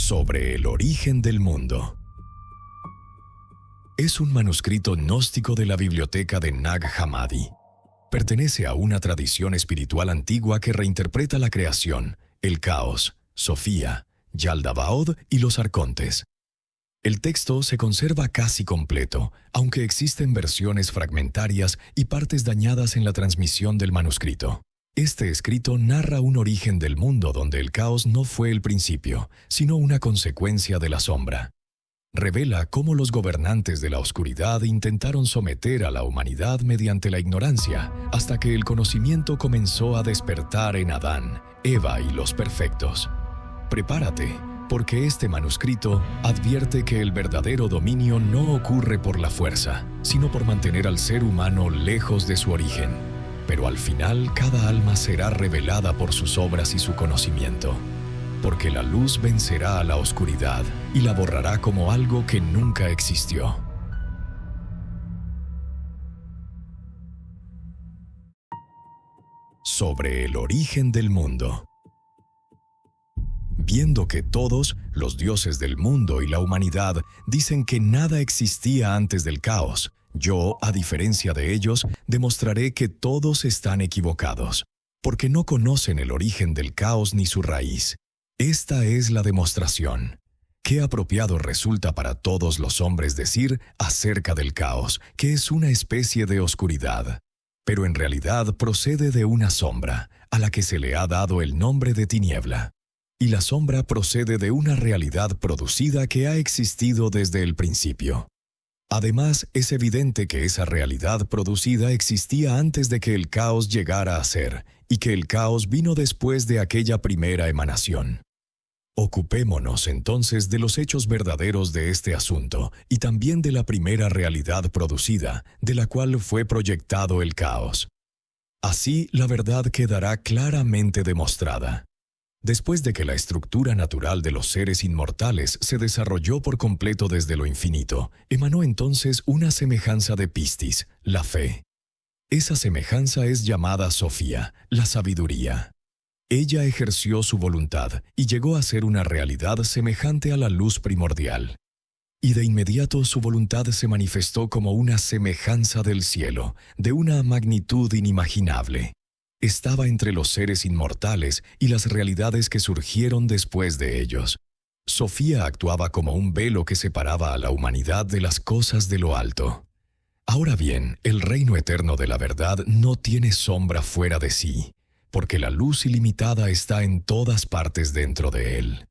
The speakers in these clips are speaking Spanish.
Sobre el origen del mundo. Es un manuscrito gnóstico de la biblioteca de Nag Hammadi. Pertenece a una tradición espiritual antigua que reinterpreta la creación, el caos, Sofía, Yaldabaoth y los arcontes. El texto se conserva casi completo, aunque existen versiones fragmentarias y partes dañadas en la transmisión del manuscrito. Este escrito narra un origen del mundo donde el caos no fue el principio, sino una consecuencia de la sombra. Revela cómo los gobernantes de la oscuridad intentaron someter a la humanidad mediante la ignorancia, hasta que el conocimiento comenzó a despertar en Adán, Eva y los perfectos. Prepárate, porque este manuscrito advierte que el verdadero dominio no ocurre por la fuerza, sino por mantener al ser humano lejos de su origen. Pero al final cada alma será revelada por sus obras y su conocimiento, porque la luz vencerá a la oscuridad y la borrará como algo que nunca existió. Sobre el origen del mundo. Viendo que todos, los dioses del mundo y la humanidad, dicen que nada existía antes del caos, yo, a diferencia de ellos, demostraré que todos están equivocados, porque no conocen el origen del caos ni su raíz. Esta es la demostración. Qué apropiado resulta para todos los hombres decir acerca del caos, que es una especie de oscuridad, pero en realidad procede de una sombra, a la que se le ha dado el nombre de tiniebla. Y la sombra procede de una realidad producida que ha existido desde el principio. Además, es evidente que esa realidad producida existía antes de que el caos llegara a ser, y que el caos vino después de aquella primera emanación. Ocupémonos entonces de los hechos verdaderos de este asunto, y también de la primera realidad producida, de la cual fue proyectado el caos. Así, la verdad quedará claramente demostrada. Después de que la estructura natural de los seres inmortales se desarrolló por completo desde lo infinito, emanó entonces una semejanza de Pistis, la fe. Esa semejanza es llamada Sofía, la sabiduría. Ella ejerció su voluntad y llegó a ser una realidad semejante a la luz primordial. Y de inmediato su voluntad se manifestó como una semejanza del cielo, de una magnitud inimaginable. Estaba entre los seres inmortales y las realidades que surgieron después de ellos. Sofía actuaba como un velo que separaba a la humanidad de las cosas de lo alto. Ahora bien, el reino eterno de la verdad no tiene sombra fuera de sí, porque la luz ilimitada está en todas partes dentro de él.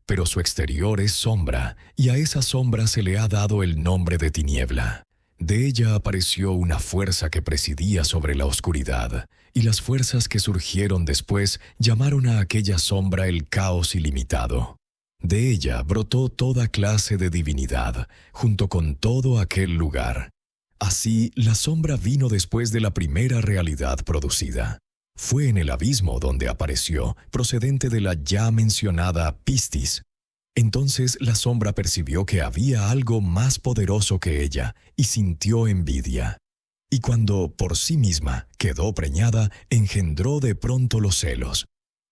Pero su exterior es sombra, y a esa sombra se le ha dado el nombre de tiniebla. De ella apareció una fuerza que presidía sobre la oscuridad, y las fuerzas que surgieron después llamaron a aquella sombra el caos ilimitado. De ella brotó toda clase de divinidad, junto con todo aquel lugar. Así, la sombra vino después de la primera realidad producida. Fue en el abismo donde apareció, procedente de la ya mencionada Pistis. Entonces la sombra percibió que había algo más poderoso que ella y sintió envidia. Y cuando por sí misma quedó preñada, engendró de pronto los celos.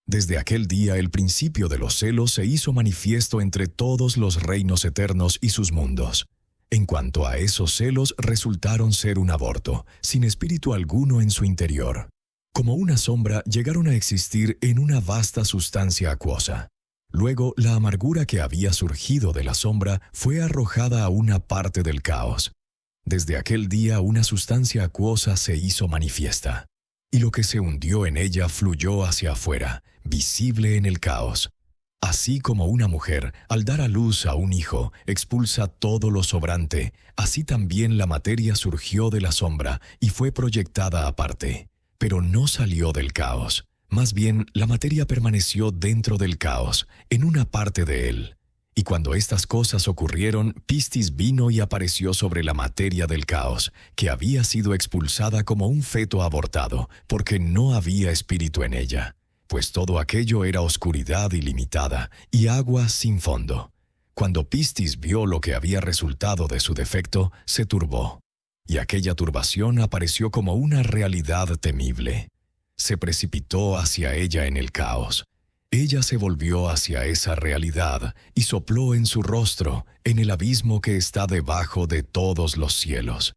Desde aquel día el principio de los celos se hizo manifiesto entre todos los reinos eternos y sus mundos. En cuanto a esos celos, resultaron ser un aborto, sin espíritu alguno en su interior. Como una sombra, llegaron a existir en una vasta sustancia acuosa. Luego, la amargura que había surgido de la sombra fue arrojada a una parte del caos. Desde aquel día una sustancia acuosa se hizo manifiesta, y lo que se hundió en ella fluyó hacia afuera, visible en el caos. Así como una mujer, al dar a luz a un hijo, expulsa todo lo sobrante, así también la materia surgió de la sombra y fue proyectada aparte, pero no salió del caos. Más bien, la materia permaneció dentro del caos, en una parte de él. Y cuando estas cosas ocurrieron, Pistis vino y apareció sobre la materia del caos, que había sido expulsada como un feto abortado, porque no había espíritu en ella, pues todo aquello era oscuridad ilimitada y agua sin fondo. Cuando Pistis vio lo que había resultado de su defecto, se turbó, y aquella turbación apareció como una realidad temible. Se precipitó hacia ella en el caos. Ella se volvió hacia esa realidad y sopló en su rostro, en el abismo que está debajo de todos los cielos.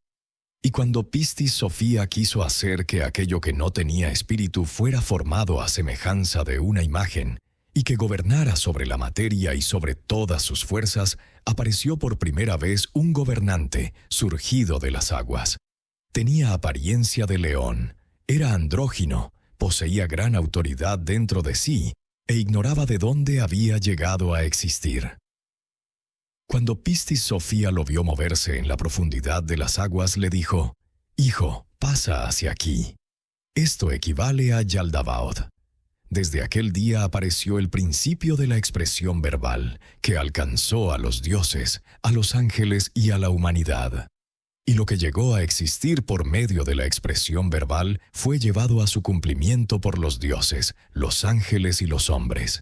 Y cuando Pistis Sofía quiso hacer que aquello que no tenía espíritu fuera formado a semejanza de una imagen, y que gobernara sobre la materia y sobre todas sus fuerzas, apareció por primera vez un gobernante surgido de las aguas. Tenía apariencia de león, era andrógino, poseía gran autoridad dentro de sí, e ignoraba de dónde había llegado a existir. Cuando Pistis Sofía lo vio moverse en la profundidad de las aguas, le dijo: «Hijo, pasa hacia aquí». Esto equivale a Yaldabaoth. Desde aquel día apareció el principio de la expresión verbal, que alcanzó a los dioses, a los ángeles y a la humanidad. Y lo que llegó a existir por medio de la expresión verbal fue llevado a su cumplimiento por los dioses, los ángeles y los hombres.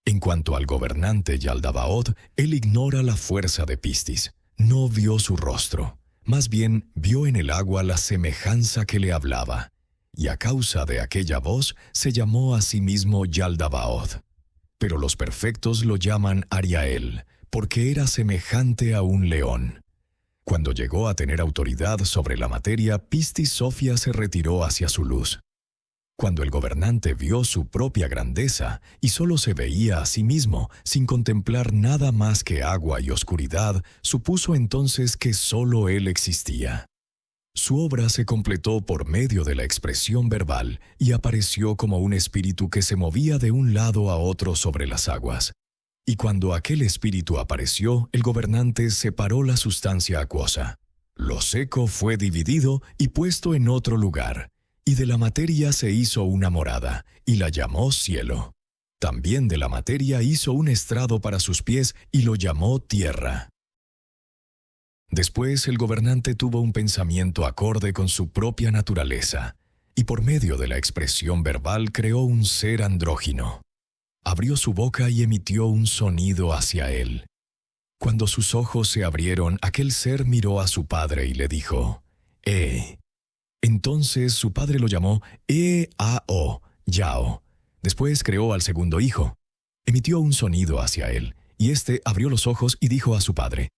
En cuanto al gobernante Yaldabaoth, él ignora la fuerza de Pistis. No vio su rostro, más bien vio en el agua la semejanza que le hablaba. Y a causa de aquella voz se llamó a sí mismo Yaldabaoth. Pero los perfectos lo llaman Ariael, porque era semejante a un león. Cuando llegó a tener autoridad sobre la materia, Pistis Sofía se retiró hacia su luz. Cuando el gobernante vio su propia grandeza y solo se veía a sí mismo, sin contemplar nada más que agua y oscuridad, supuso entonces que solo él existía. Su obra se completó por medio de la expresión verbal y apareció como un espíritu que se movía de un lado a otro sobre las aguas. Y cuando aquel espíritu apareció, el gobernante separó la sustancia acuosa. Lo seco fue dividido y puesto en otro lugar, y de la materia se hizo una morada, y la llamó cielo. También de la materia hizo un estrado para sus pies, y lo llamó tierra. Después el gobernante tuvo un pensamiento acorde con su propia naturaleza, y por medio de la expresión verbal creó un ser andrógino. Abrió su boca y emitió un sonido hacia él. Cuando sus ojos se abrieron, aquel ser miró a su padre y le dijo: Entonces su padre lo llamó Eao, Yao. Después creó al segundo hijo. Emitió un sonido hacia él, y éste abrió los ojos y dijo a su padre: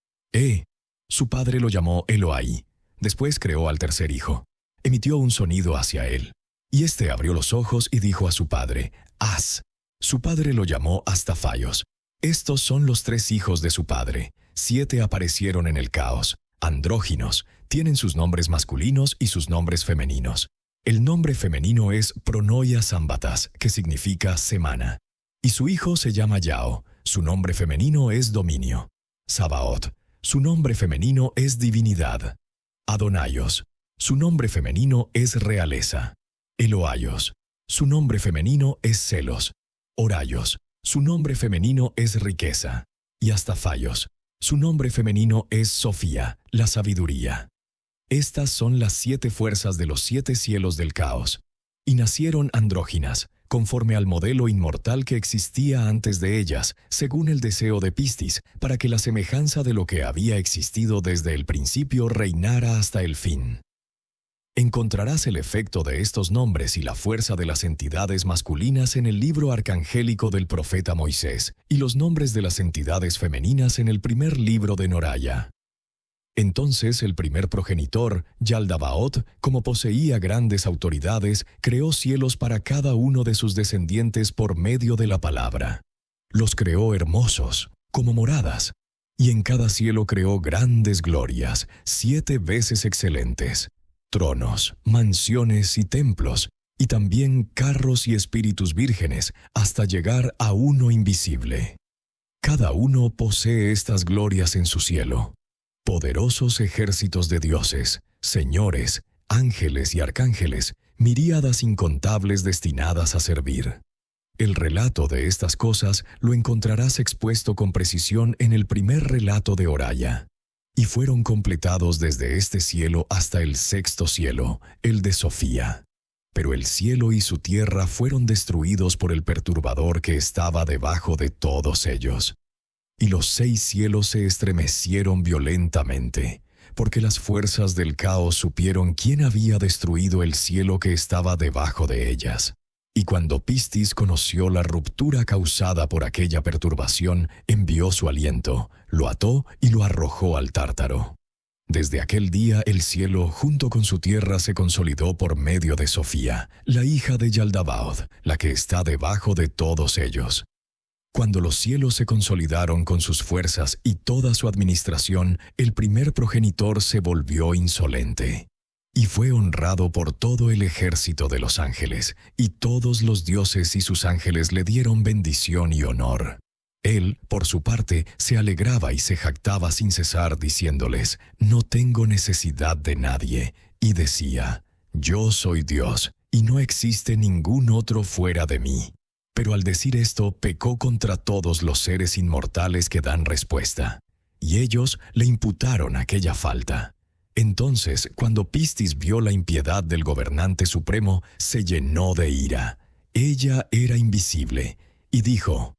Su padre lo llamó Eloai. Después creó al tercer hijo. Emitió un sonido hacia él, y éste abrió los ojos y dijo a su padre: As. Su padre lo llamó Astafaios. Estos son los 3 hijos de su padre. 7 aparecieron en el caos, andróginos, tienen sus nombres masculinos y sus nombres femeninos. El nombre femenino es Pronoia Sambatas, que significa semana. Y su hijo se llama Yao, su nombre femenino es dominio. Sabaoth, su nombre femenino es divinidad. Adonaios, su nombre femenino es realeza. Eloaios, su nombre femenino es celos. Horaios, su nombre femenino es riqueza. Y Astafaios, su nombre femenino es Sofía, la sabiduría. Estas son las 7 fuerzas de los 7 cielos del caos. Y nacieron andróginas, conforme al modelo inmortal que existía antes de ellas, según el deseo de Pistis, para que la semejanza de lo que había existido desde el principio reinara hasta el fin. Encontrarás el efecto de estos nombres y la fuerza de las entidades masculinas en el libro arcangélico del profeta Moisés, y los nombres de las entidades femeninas en el primer libro de Noraya. Entonces el primer progenitor, Yaldabaoth, como poseía grandes autoridades, creó cielos para cada uno de sus descendientes por medio de la palabra. Los creó hermosos, como moradas, y en cada cielo creó grandes glorias, 7 veces excelentes, tronos, mansiones y templos, y también carros y espíritus vírgenes, hasta llegar a uno invisible. Cada uno posee estas glorias en su cielo. Poderosos ejércitos de dioses, señores, ángeles y arcángeles, miríadas incontables destinadas a servir. El relato de estas cosas lo encontrarás expuesto con precisión en el primer relato de Oraya. Y fueron completados desde este cielo hasta el 6º cielo, el de Sofía. Pero el cielo y su tierra fueron destruidos por el perturbador que estaba debajo de todos ellos. Y los 6 cielos se estremecieron violentamente, porque las fuerzas del caos supieron quién había destruido el cielo que estaba debajo de ellas. Y cuando Pistis conoció la ruptura causada por aquella perturbación, envió su aliento, lo ató y lo arrojó al Tártaro. Desde aquel día el cielo junto con su tierra se consolidó por medio de Sofía, la hija de Yaldabaoth, la que está debajo de todos ellos. Cuando los cielos se consolidaron con sus fuerzas y toda su administración, el primer progenitor se volvió insolente. Y fue honrado por todo el ejército de los ángeles, y todos los dioses y sus ángeles le dieron bendición y honor. Él, por su parte, se alegraba y se jactaba sin cesar, diciéndoles, «No tengo necesidad de nadie», y decía, «Yo soy Dios, y no existe ningún otro fuera de mí». Pero al decir esto, pecó contra todos los seres inmortales que dan respuesta, y ellos le imputaron aquella falta. Entonces, cuando Pistis vio la impiedad del gobernante supremo, se llenó de ira. Ella era invisible, y dijo,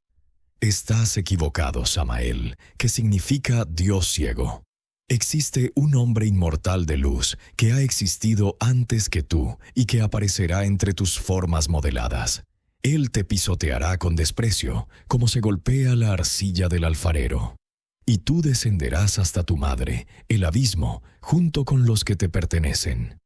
«Estás equivocado, Samael, que significa Dios ciego. Existe un hombre inmortal de luz que ha existido antes que tú y que aparecerá entre tus formas modeladas. Él te pisoteará con desprecio, como se golpea la arcilla del alfarero. Y tú descenderás hasta tu madre, el abismo, junto con los que te pertenecen.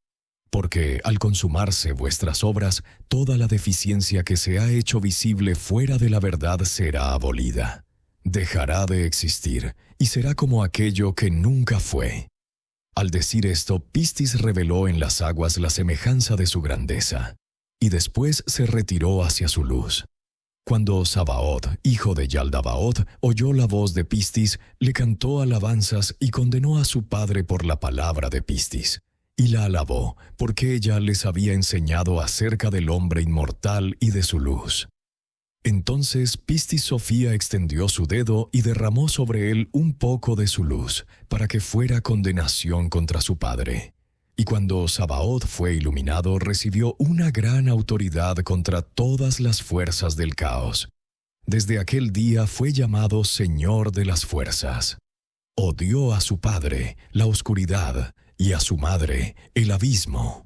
Porque al consumarse vuestras obras, toda la deficiencia que se ha hecho visible fuera de la verdad será abolida. Dejará de existir, y será como aquello que nunca fue». Al decir esto, Pistis reveló en las aguas la semejanza de su grandeza, y después se retiró hacia su luz. Cuando Sabaoth, hijo de Yaldabaoth, oyó la voz de Pistis, le cantó alabanzas y condenó a su padre por la palabra de Pistis. Y la alabó, porque ella les había enseñado acerca del hombre inmortal y de su luz. Entonces Pistis Sofía extendió su dedo y derramó sobre él un poco de su luz, para que fuera condenación contra su padre. Y cuando Sabaoth fue iluminado, recibió una gran autoridad contra todas las fuerzas del caos. Desde aquel día fue llamado Señor de las Fuerzas. Odió a su padre, la oscuridad, y a su madre, el abismo.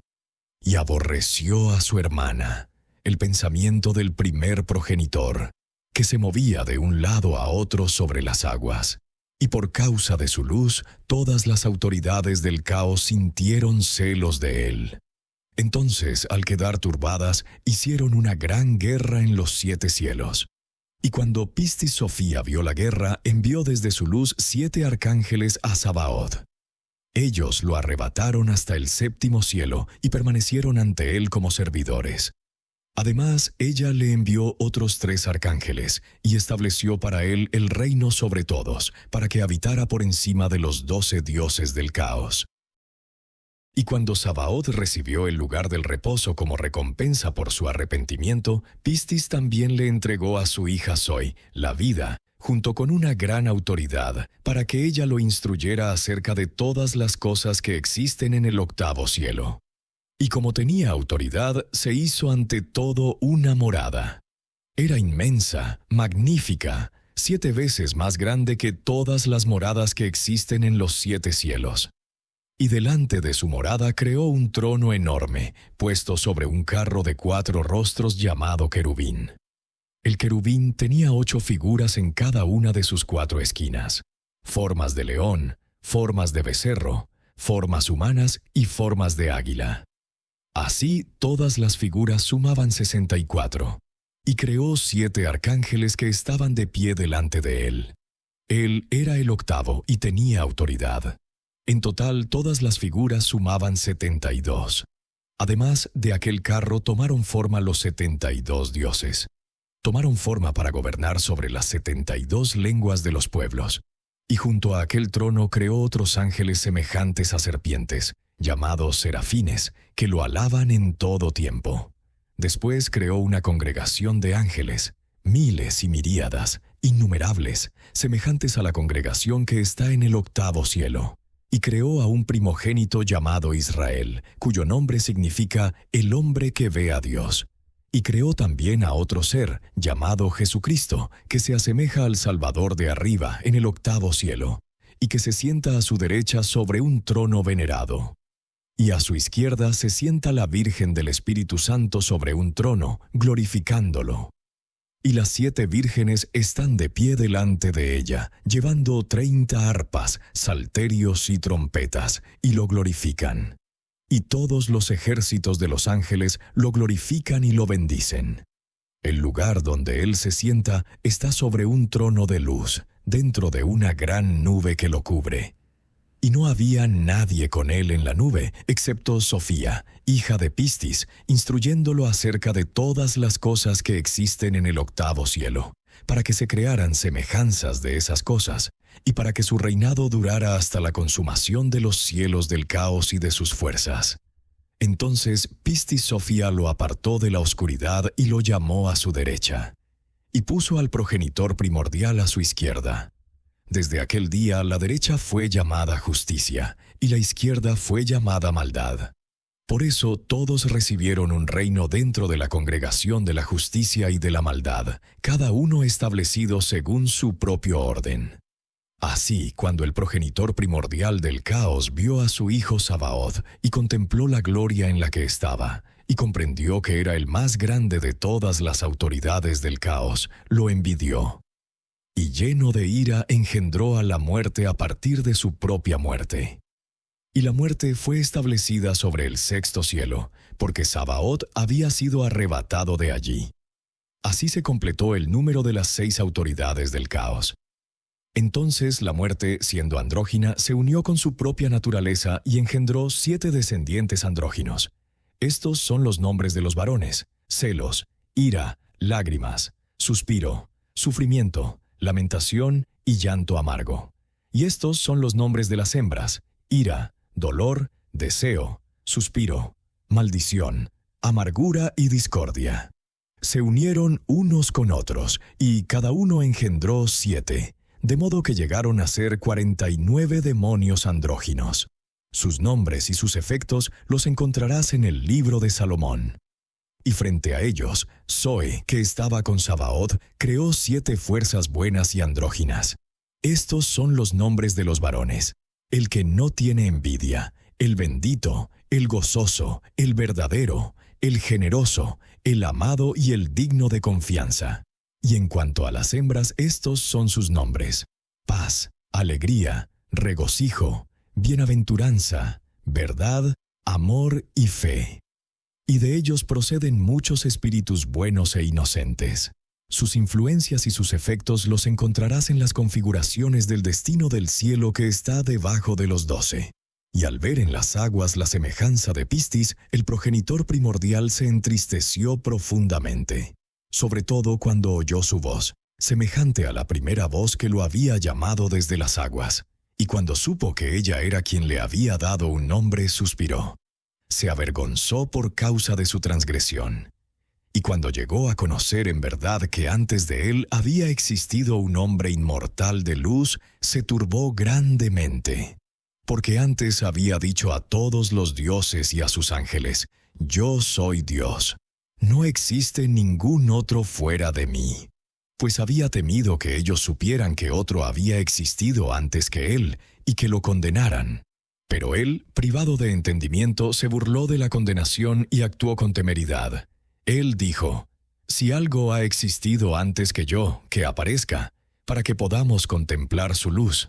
Y aborreció a su hermana, el pensamiento del primer progenitor, que se movía de un lado a otro sobre las aguas. Y por causa de su luz, todas las autoridades del caos sintieron celos de él. Entonces, al quedar turbadas, hicieron una gran guerra en los 7 cielos. Y cuando Pistis Sofía vio la guerra, envió desde su luz 7 arcángeles a Sabaoth. Ellos lo arrebataron hasta el 7º cielo y permanecieron ante él como servidores. Además, ella le envió otros 3 arcángeles y estableció para él el reino sobre todos, para que habitara por encima de los 12 dioses del caos. Y cuando Sabaoth recibió el lugar del reposo como recompensa por su arrepentimiento, Pistis también le entregó a su hija Zoe, la vida, junto con una gran autoridad, para que ella lo instruyera acerca de todas las cosas que existen en el 8º cielo. Y como tenía autoridad, se hizo ante todo una morada. Era inmensa, magnífica, 7 veces más grande que todas las moradas que existen en los 7 cielos. Y delante de su morada creó un trono enorme, puesto sobre un carro de 4 rostros llamado querubín. El querubín tenía 8 figuras en cada una de sus 4 esquinas, formas de león, formas de becerro, formas humanas y formas de águila. Así todas las figuras sumaban 64, y creó 7 arcángeles que estaban de pie delante de él. Él era el 8º y tenía autoridad. En total todas las figuras sumaban 72. Además de aquel carro tomaron forma los 72 dioses. Tomaron forma para gobernar sobre las 72 lenguas de los pueblos. Y junto a aquel trono creó otros ángeles semejantes a serpientes, llamados serafines, que lo alaban en todo tiempo. Después creó una congregación de ángeles, miles y miríadas, innumerables, semejantes a la congregación que está en el 8º cielo. Y creó a un primogénito llamado Israel, cuyo nombre significa el hombre que ve a Dios. Y creó también a otro ser, llamado Jesucristo, que se asemeja al Salvador de arriba en el 8º cielo, y que se sienta a su derecha sobre un trono venerado. y a su izquierda se sienta la Virgen del Espíritu Santo sobre un trono, glorificándolo. Y las 7 vírgenes están de pie delante de ella, llevando 30 arpas, salterios y trompetas, y lo glorifican. Y todos los ejércitos de los ángeles lo glorifican y lo bendicen. El lugar donde él se sienta está sobre un trono de luz, dentro de una gran nube que lo cubre. Y no había nadie con él en la nube, excepto Sofía, hija de Pistis, instruyéndolo acerca de todas las cosas que existen en el 8º cielo, para que se crearan semejanzas de esas cosas, y para que su reinado durara hasta la consumación de los cielos del caos y de sus fuerzas. Entonces Pistis Sofía lo apartó de la oscuridad y lo llamó a su derecha, y puso al progenitor primordial a su izquierda. Desde aquel día la derecha fue llamada justicia, y la izquierda fue llamada maldad. Por eso todos recibieron un reino dentro de la congregación de la justicia y de la maldad, cada uno establecido según su propio orden. Así, cuando el progenitor primordial del caos vio a su hijo Sabaoth y contempló la gloria en la que estaba, y comprendió que era el más grande de todas las autoridades del caos, lo envidió. Y lleno de ira engendró a la muerte a partir de su propia muerte. Y la muerte fue establecida sobre el 6º cielo, porque Sabaoth había sido arrebatado de allí. Así se completó el número de las 6 autoridades del caos. Entonces la muerte, siendo andrógina, se unió con su propia naturaleza y engendró 7 descendientes andróginos. Estos son los nombres de los varones: celos, ira, lágrimas, suspiro, sufrimiento, lamentación y llanto amargo. Y estos son los nombres de las hembras: ira, dolor, deseo, suspiro, maldición, amargura y discordia. Se unieron unos con otros, y cada uno engendró 7, de modo que llegaron a ser 49 demonios andróginos. Sus nombres y sus efectos los encontrarás en el libro de Salomón. Y frente a ellos, Zoe, que estaba con Sabaoth, creó 7 fuerzas buenas y andróginas. Estos son los nombres de los varones: el que no tiene envidia, el bendito, el gozoso, el verdadero, el generoso, el amado y el digno de confianza. Y en cuanto a las hembras, estos son sus nombres: paz, alegría, regocijo, bienaventuranza, verdad, amor y fe. Y de ellos proceden muchos espíritus buenos e inocentes. Sus influencias y sus efectos los encontrarás en las configuraciones del destino del cielo que está debajo de los 12. Y al ver en las aguas la semejanza de Pistis, el progenitor primordial se entristeció profundamente, sobre todo cuando oyó su voz, semejante a la primera voz que lo había llamado desde las aguas. Y cuando supo que ella era quien le había dado un nombre, suspiró. Se avergonzó por causa de su transgresión. Y cuando llegó a conocer en verdad que antes de él había existido un hombre inmortal de luz, se turbó grandemente. Porque antes había dicho a todos los dioses y a sus ángeles: yo soy Dios. No existe ningún otro fuera de mí. Pues había temido que ellos supieran que otro había existido antes que él y que lo condenaran. Pero él, privado de entendimiento, se burló de la condenación y actuó con temeridad. Él dijo: si algo ha existido antes que yo, que aparezca, para que podamos contemplar su luz.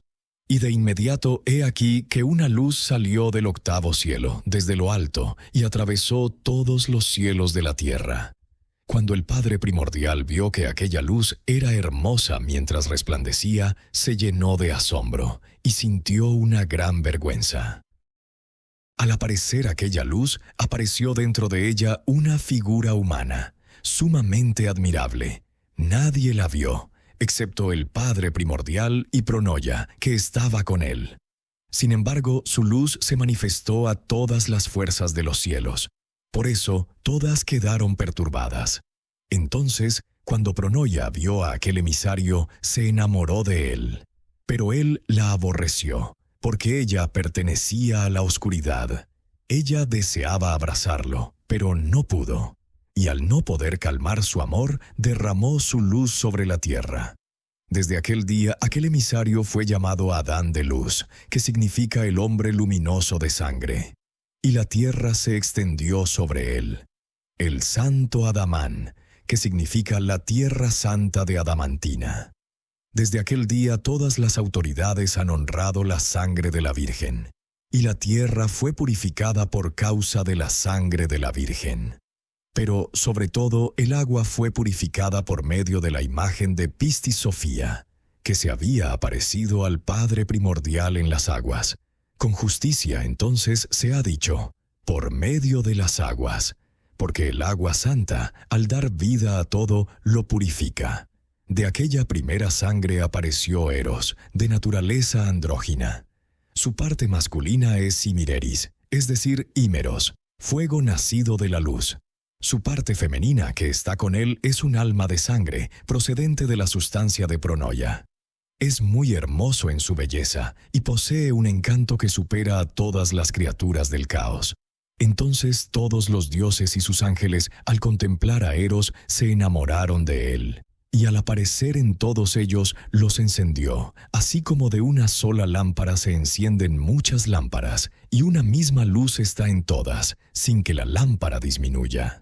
Y de inmediato he aquí que una luz salió del 8º cielo, desde lo alto, y atravesó todos los cielos de la tierra. Cuando el Padre primordial vio que aquella luz era hermosa mientras resplandecía, se llenó de asombro y sintió una gran vergüenza. Al aparecer aquella luz, apareció dentro de ella una figura humana, sumamente admirable. Nadie la vio, excepto el Padre primordial y Pronoya, que estaba con él. Sin embargo, su luz se manifestó a todas las fuerzas de los cielos. Por eso, todas quedaron perturbadas. Entonces, cuando Pronoya vio a aquel emisario, se enamoró de él. Pero él la aborreció, porque ella pertenecía a la oscuridad. Ella deseaba abrazarlo, pero no pudo. Y al no poder calmar su amor, derramó su luz sobre la tierra. Desde aquel día, aquel emisario fue llamado Adán de Luz, que significa el hombre luminoso de sangre. y la tierra se extendió sobre él. El santo Adamán, que significa la tierra santa de Adamantina. Desde aquel día todas las autoridades han honrado la sangre de la Virgen, y la tierra fue purificada por causa de la sangre de la Virgen. Pero, sobre todo, el agua fue purificada por medio de la imagen de Pistis Sofía, que se había aparecido al Padre primordial en las aguas. Con justicia, entonces, se ha dicho, por medio de las aguas, porque el agua santa, al dar vida a todo, lo purifica. De aquella primera sangre apareció Eros, de naturaleza andrógina. Su parte masculina es Simireris, es decir, Hímeros, fuego nacido de la luz. Su parte femenina, que está con él, es un alma de sangre, procedente de la sustancia de Pronoia. Es muy hermoso en su belleza, y posee un encanto que supera a todas las criaturas del caos. Entonces todos los dioses y sus ángeles, al contemplar a Eros, se enamoraron de él. Y al aparecer en todos ellos, los encendió, así como de una sola lámpara se encienden muchas lámparas, y una misma luz está en todas, sin que la lámpara disminuya.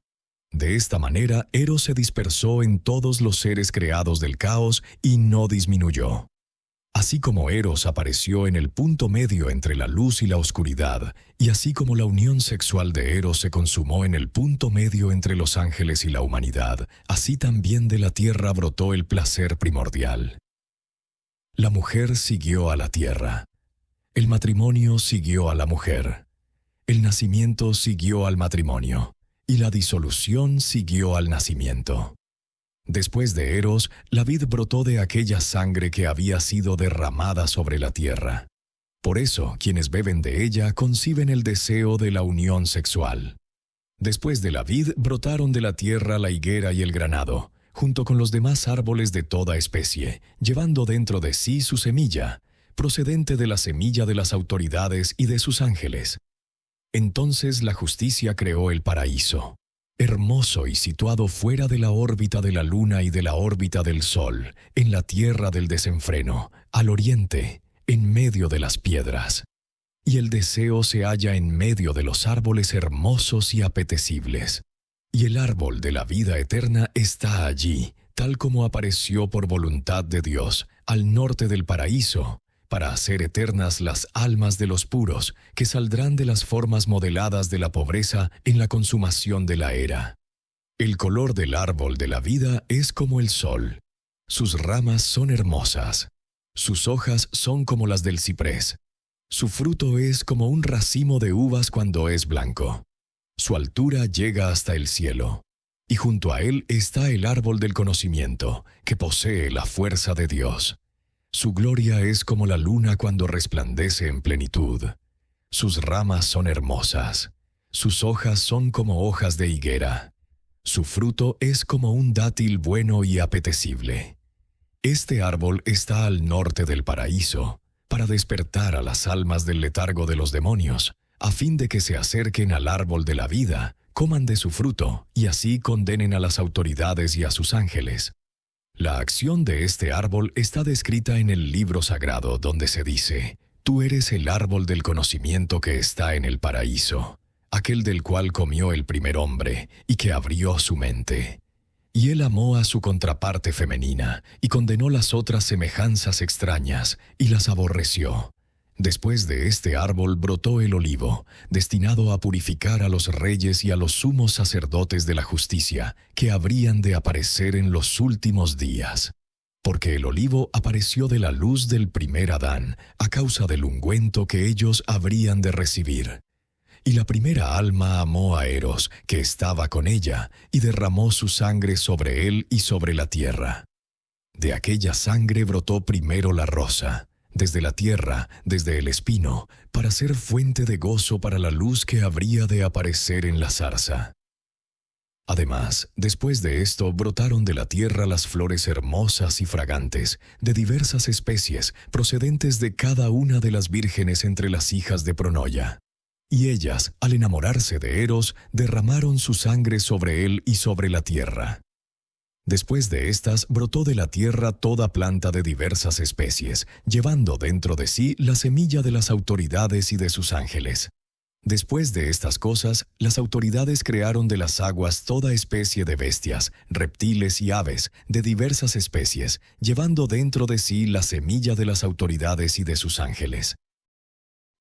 De esta manera, Eros se dispersó en todos los seres creados del caos y no disminuyó. Así como Eros apareció en el punto medio entre la luz y la oscuridad, y así como la unión sexual de Eros se consumó en el punto medio entre los ángeles y la humanidad, así también de la tierra brotó el placer primordial. La mujer siguió a la tierra. El matrimonio siguió a la mujer. El nacimiento siguió al matrimonio, y la disolución siguió al nacimiento. Después de Eros, la vid brotó de aquella sangre que había sido derramada sobre la tierra. Por eso, quienes beben de ella conciben el deseo de la unión sexual. Después de la vid brotaron de la tierra la higuera y el granado, junto con los demás árboles de toda especie, llevando dentro de sí su semilla, procedente de la semilla de las autoridades y de sus ángeles. Entonces la justicia creó el paraíso, hermoso y situado fuera de la órbita de la luna y de la órbita del sol, en la tierra del desenfreno, al oriente, en medio de las piedras. Y el deseo se halla en medio de los árboles hermosos y apetecibles. Y el árbol de la vida eterna está allí, tal como apareció por voluntad de Dios, al norte del paraíso, para hacer eternas las almas de los puros, que saldrán de las formas modeladas de la pobreza en la consumación de la era. El color del árbol de la vida es como el sol. Sus ramas son hermosas. Sus hojas son como las del ciprés. Su fruto es como un racimo de uvas cuando es blanco. Su altura llega hasta el cielo. Y junto a él está el árbol del conocimiento, que posee la fuerza de Dios. Su gloria es como la luna cuando resplandece en plenitud. Sus ramas son hermosas. Sus hojas son como hojas de higuera. Su fruto es como un dátil bueno y apetecible. Este árbol está al norte del paraíso, para despertar a las almas del letargo de los demonios, a fin de que se acerquen al árbol de la vida, coman de su fruto, y así condenen a las autoridades y a sus ángeles. La acción de este árbol está descrita en el libro sagrado, donde se dice: «Tú eres el árbol del conocimiento que está en el paraíso, aquel del cual comió el primer hombre, y que abrió su mente. Y él amó a su contraparte femenina, y condenó las otras semejanzas extrañas, y las aborreció». Después de este árbol brotó el olivo, destinado a purificar a los reyes y a los sumos sacerdotes de la justicia, que habrían de aparecer en los últimos días. Porque el olivo apareció de la luz del primer Adán, a causa del ungüento que ellos habrían de recibir. Y la primera alma amó a Eros, que estaba con ella, y derramó su sangre sobre él y sobre la tierra. De aquella sangre brotó primero la rosa, desde la tierra, desde el espino, para ser fuente de gozo para la luz que habría de aparecer en la zarza. Además, después de esto brotaron de la tierra las flores hermosas y fragantes, de diversas especies, procedentes de cada una de las vírgenes entre las hijas de Pronoia. Y ellas, al enamorarse de Eros, derramaron su sangre sobre él y sobre la tierra. Después de estas, brotó de la tierra toda planta de diversas especies, llevando dentro de sí la semilla de las autoridades y de sus ángeles. Después de estas cosas, las autoridades crearon de las aguas toda especie de bestias, reptiles y aves, de diversas especies, llevando dentro de sí la semilla de las autoridades y de sus ángeles.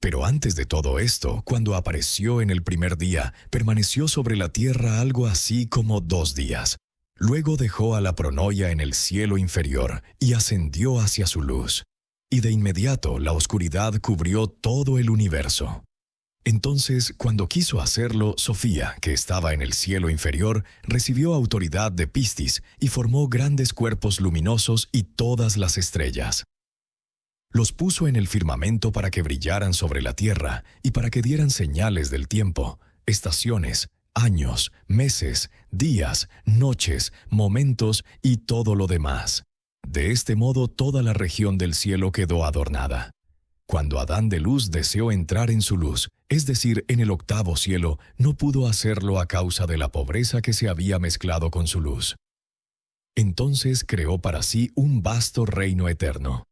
Pero antes de todo esto, cuando apareció en el primer día, permaneció sobre la tierra algo así como 2 días. Luego dejó a la pronoia en el cielo inferior y ascendió hacia su luz. Y de inmediato la oscuridad cubrió todo el universo. Entonces, cuando quiso hacerlo, Sofía, que estaba en el cielo inferior, recibió autoridad de Pistis y formó grandes cuerpos luminosos y todas las estrellas. Los puso en el firmamento para que brillaran sobre la tierra y para que dieran señales del tiempo, estaciones, años, meses, días, noches, momentos y todo lo demás. De este modo toda la región del cielo quedó adornada. Cuando Adán de luz deseó entrar en su luz, es decir, en el 8º cielo, no pudo hacerlo a causa de la pobreza que se había mezclado con su luz. Entonces creó para sí un vasto reino eterno.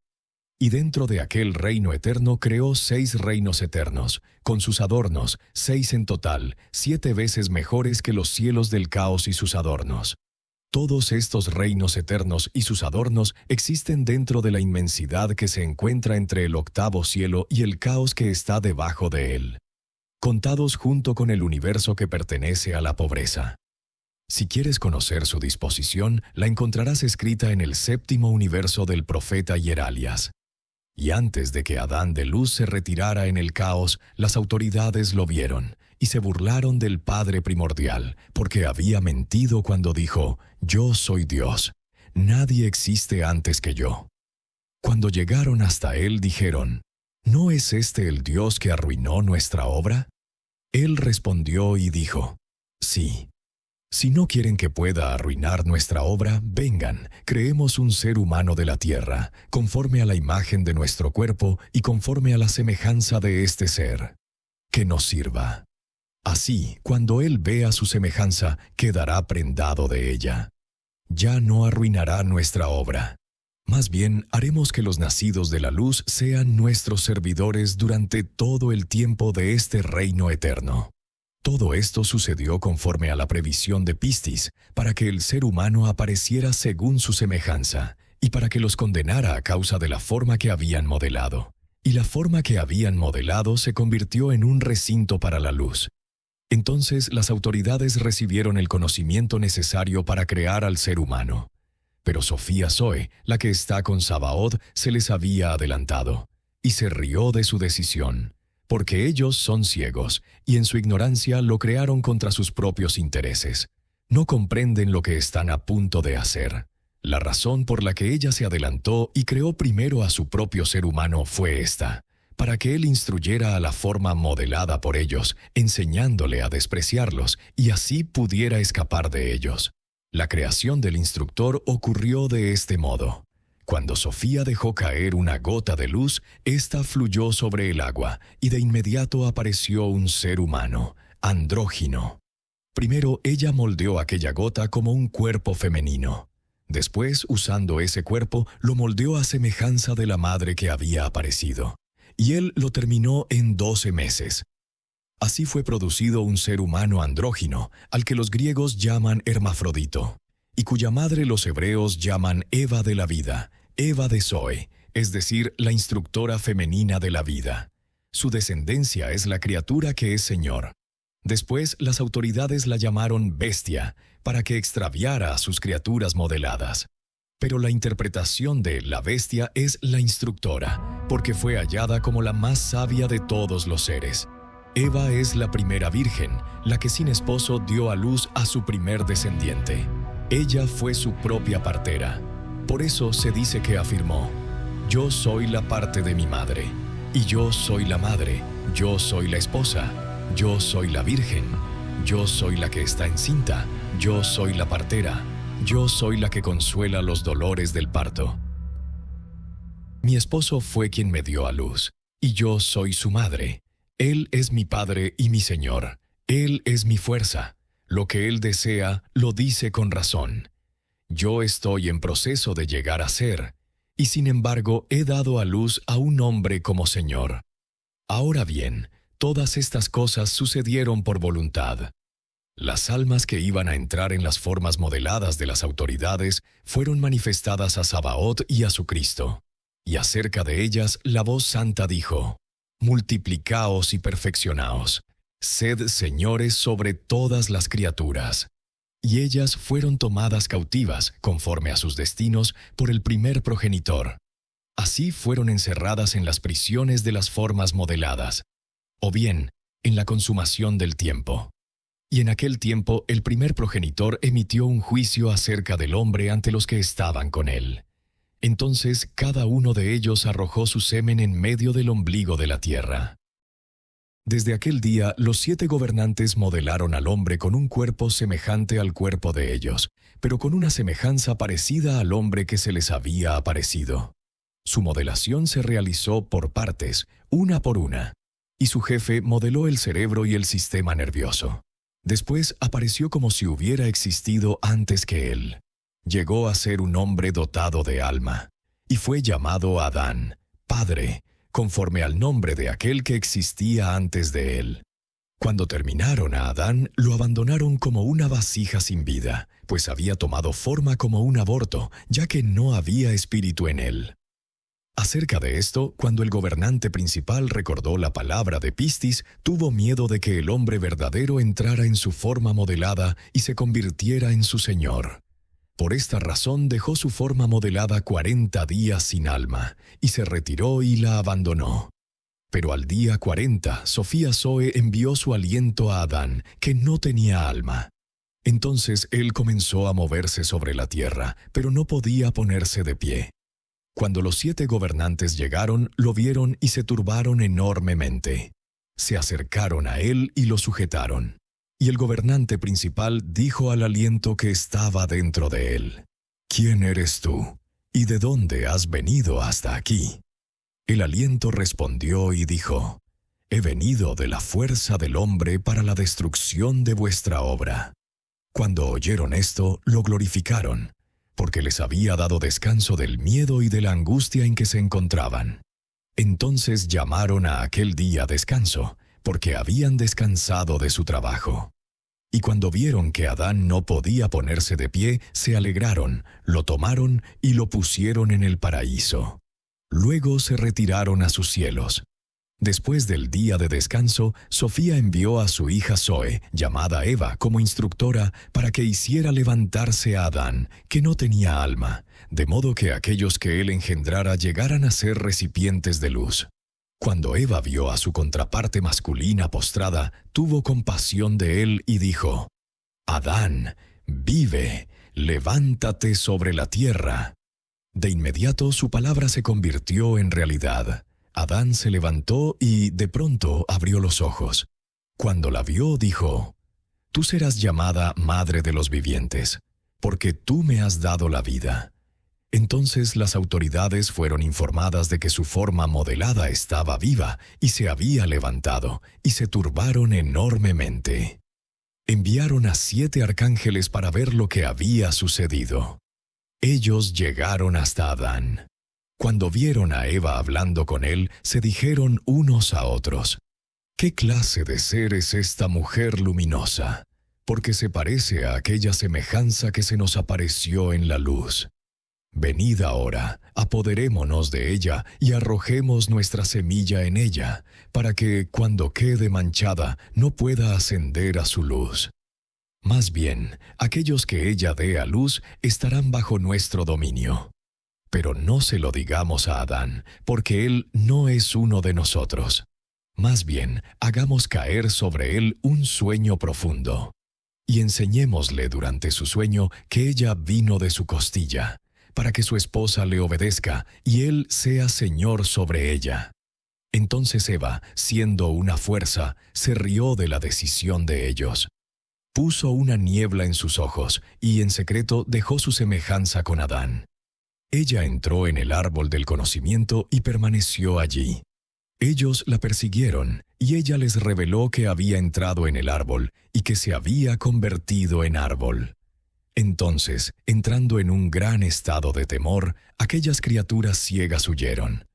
Y dentro de aquel reino eterno creó 6 reinos eternos, con sus adornos, 6 en total, 7 veces mejores que los cielos del caos y sus adornos. Todos estos reinos eternos y sus adornos existen dentro de la inmensidad que se encuentra entre el 8º cielo y el caos que está debajo de él, contados junto con el universo que pertenece a la pobreza. Si quieres conocer su disposición, la encontrarás escrita en el 7º universo del profeta Hieralias. Y antes de que Adán de luz se retirara en el caos, las autoridades lo vieron y se burlaron del Padre primordial, porque había mentido cuando dijo: «Yo soy Dios, nadie existe antes que yo». Cuando llegaron hasta él dijeron: «¿No es este el Dios que arruinó nuestra obra?». Él respondió y dijo: «Sí. Si no quieren que pueda arruinar nuestra obra, vengan, creemos un ser humano de la tierra, conforme a la imagen de nuestro cuerpo y conforme a la semejanza de este ser, que nos sirva. Así, cuando él vea su semejanza, quedará prendado de ella. Ya no arruinará nuestra obra. Más bien, haremos que los nacidos de la luz sean nuestros servidores durante todo el tiempo de este reino eterno». Todo esto sucedió conforme a la previsión de Pistis, para que el ser humano apareciera según su semejanza, y para que los condenara a causa de la forma que habían modelado. Y la forma que habían modelado se convirtió en un recinto para la luz. Entonces las autoridades recibieron el conocimiento necesario para crear al ser humano. Pero Sofía Zoe, la que está con Sabaoth, se les había adelantado, y se rió de su decisión. Porque ellos son ciegos, y en su ignorancia lo crearon contra sus propios intereses. No comprenden lo que están a punto de hacer. La razón por la que ella se adelantó y creó primero a su propio ser humano fue esta: para que él instruyera a la forma modelada por ellos, enseñándole a despreciarlos, y así pudiera escapar de ellos. La creación del instructor ocurrió de este modo. Cuando Sofía dejó caer una gota de luz, ésta fluyó sobre el agua, y de inmediato apareció un ser humano, andrógino. Primero ella moldeó aquella gota como un cuerpo femenino. Después, usando ese cuerpo, lo moldeó a semejanza de la madre que había aparecido. Y él lo terminó en 12 meses. Así fue producido un ser humano andrógino, al que los griegos llaman hermafrodito, y cuya madre los hebreos llaman Eva de la vida, Eva de Zoe, es decir, la instructora femenina de la vida. Su descendencia es la criatura que es Señor. Después las autoridades la llamaron bestia, para que extraviara a sus criaturas modeladas. Pero la interpretación de la bestia es la instructora, porque fue hallada como la más sabia de todos los seres. Eva es la primera virgen, la que sin esposo dio a luz a su primer descendiente. Ella fue su propia partera. Por eso se dice que afirmó: «Yo soy la parte de mi madre, y yo soy la madre, yo soy la esposa, yo soy la virgen, yo soy la que está encinta, yo soy la partera, yo soy la que consuela los dolores del parto. Mi esposo fue quien me dio a luz, y yo soy su madre. Él es mi Padre y mi Señor, Él es mi fuerza. Lo que Él desea, lo dice con razón. Yo estoy en proceso de llegar a ser, y sin embargo he dado a luz a un hombre como Señor. Ahora bien, Todas estas cosas sucedieron por voluntad. Las almas que iban a entrar en las formas modeladas de las autoridades fueron manifestadas a Sabaoth y a su Cristo. Y acerca de ellas la voz santa dijo: multiplicaos y perfeccionaos, sed señores sobre todas las criaturas. Y ellas fueron tomadas cautivas, conforme a sus destinos, por el primer progenitor. Así fueron encerradas en las prisiones de las formas modeladas, o bien, en la consumación del tiempo. Y en aquel tiempo el primer progenitor emitió un juicio acerca del hombre ante los que estaban con él. Entonces cada uno de ellos arrojó su semen en medio del ombligo de la tierra. Desde aquel día los 7 gobernantes modelaron al hombre con un cuerpo semejante al cuerpo de ellos, pero con una semejanza parecida al hombre que se les había aparecido. Su modelación se realizó por partes, una por una, y su jefe modeló el cerebro y el sistema nervioso. Después apareció como si hubiera existido antes que él. Llegó a ser un hombre dotado de alma, y fue llamado Adán, Padre, conforme al nombre de aquel que existía antes de él. Cuando terminaron a Adán, lo abandonaron como una vasija sin vida, pues había tomado forma como un aborto, ya que no había espíritu en él. Acerca de esto, cuando el gobernante principal recordó la palabra de Pistis, tuvo miedo de que el hombre verdadero entrara en su forma modelada y se convirtiera en su señor. Por esta razón dejó su forma modelada 40 días sin alma, y se retiró y la abandonó. Pero al día 40, Sofía Zoe envió su aliento a Adán, que no tenía alma. Entonces él comenzó a moverse sobre la tierra, pero no podía ponerse de pie. Cuando los 7 gobernantes llegaron, lo vieron y se turbaron enormemente. Se acercaron a él y lo sujetaron. Y el gobernante principal dijo al aliento que estaba dentro de él: ¿Quién eres tú? ¿Y de dónde has venido hasta aquí? El aliento respondió y dijo: He venido de la fuerza del hombre para la destrucción de vuestra obra. Cuando oyeron esto, lo glorificaron, porque les había dado descanso del miedo y de la angustia en que se encontraban. Entonces llamaron a aquel día descanso, porque habían descansado de su trabajo. Y cuando vieron que Adán no podía ponerse de pie, se alegraron, lo tomaron y lo pusieron en el paraíso. Luego se retiraron a sus cielos. Después del día de descanso, Sofía envió a su hija Zoe, llamada Eva, como instructora, para que hiciera levantarse a Adán, que no tenía alma, de modo que aquellos que él engendrara llegaran a ser recipientes de luz. Cuando Eva vio a su contraparte masculina postrada, tuvo compasión de él y dijo: Adán, vive, levántate sobre la tierra. De inmediato su palabra se convirtió en realidad. Adán se levantó y, de pronto, abrió los ojos. Cuando la vio, dijo: Tú serás llamada Madre de los Vivientes, porque tú me has dado la vida. Entonces las autoridades fueron informadas de que su forma modelada estaba viva y se había levantado, y se turbaron enormemente. Enviaron a 7 arcángeles para ver lo que había sucedido. Ellos llegaron hasta Adán. Cuando vieron a Eva hablando con él, se dijeron unos a otros: ¿Qué clase de ser es esta mujer luminosa? Porque se parece a aquella semejanza que se nos apareció en la luz. Venid ahora, apoderémonos de ella y arrojemos nuestra semilla en ella, para que, cuando quede manchada, no pueda ascender a su luz. Más bien, aquellos que ella dé a luz estarán bajo nuestro dominio. Pero no se lo digamos a Adán, porque él no es uno de nosotros. Más bien, hagamos caer sobre él un sueño profundo. Y enseñémosle durante su sueño que ella vino de su costilla, para que su esposa le obedezca y él sea señor sobre ella. Entonces Eva, siendo una fuerza, se rió de la decisión de ellos. Puso una niebla en sus ojos y en secreto dejó su semejanza con Adán. Ella entró en el árbol del conocimiento y permaneció allí. Ellos la persiguieron y ella les reveló que había entrado en el árbol y que se había convertido en árbol. Entonces, entrando en un gran estado de temor, aquellas criaturas ciegas huyeron.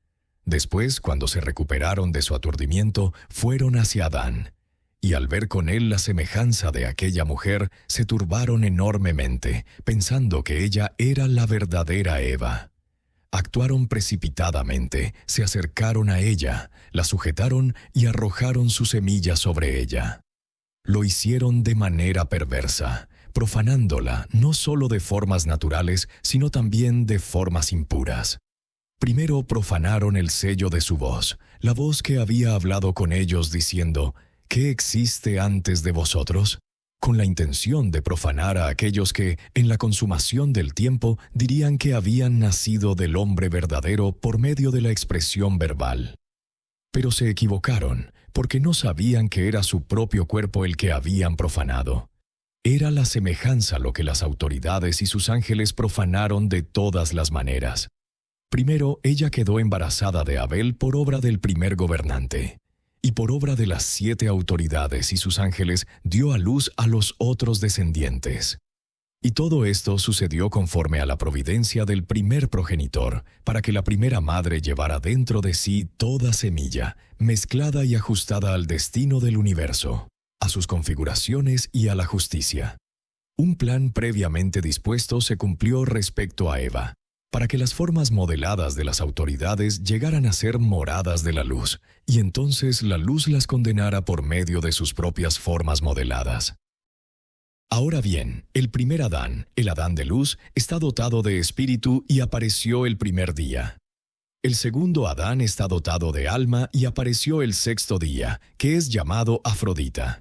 Después, cuando se recuperaron de su aturdimiento, fueron hacia Adán. Y al ver con él la semejanza de aquella mujer, se turbaron enormemente, pensando que ella era la verdadera Eva. Actuaron precipitadamente, se acercaron a ella, la sujetaron y arrojaron su semilla sobre ella. Lo hicieron de manera perversa, profanándola no solo de formas naturales, sino también de formas impuras. Primero profanaron el sello de su voz, la voz que había hablado con ellos diciendo: ¿Qué existe antes de vosotros? Con la intención de profanar a aquellos que, en la consumación del tiempo, dirían que habían nacido del hombre verdadero por medio de la expresión verbal. Pero se equivocaron, porque no sabían que era su propio cuerpo el que habían profanado. Era la semejanza lo que las autoridades y sus ángeles profanaron de todas las maneras. Primero, ella quedó embarazada de Abel por obra del primer gobernante, y por obra de las 7 autoridades y sus ángeles dio a luz a los otros descendientes. Y todo esto sucedió conforme a la providencia del primer progenitor, para que la primera madre llevara dentro de sí toda semilla, mezclada y ajustada al destino del universo, a sus configuraciones y a la justicia. Un plan previamente dispuesto se cumplió respecto a Eva, para que las formas modeladas de las autoridades llegaran a ser moradas de la luz, y entonces la luz las condenara por medio de sus propias formas modeladas. Ahora bien, el primer Adán, el Adán de luz, está dotado de espíritu y apareció el primer día. El segundo Adán está dotado de alma y apareció el 6º día, que es llamado Afrodita.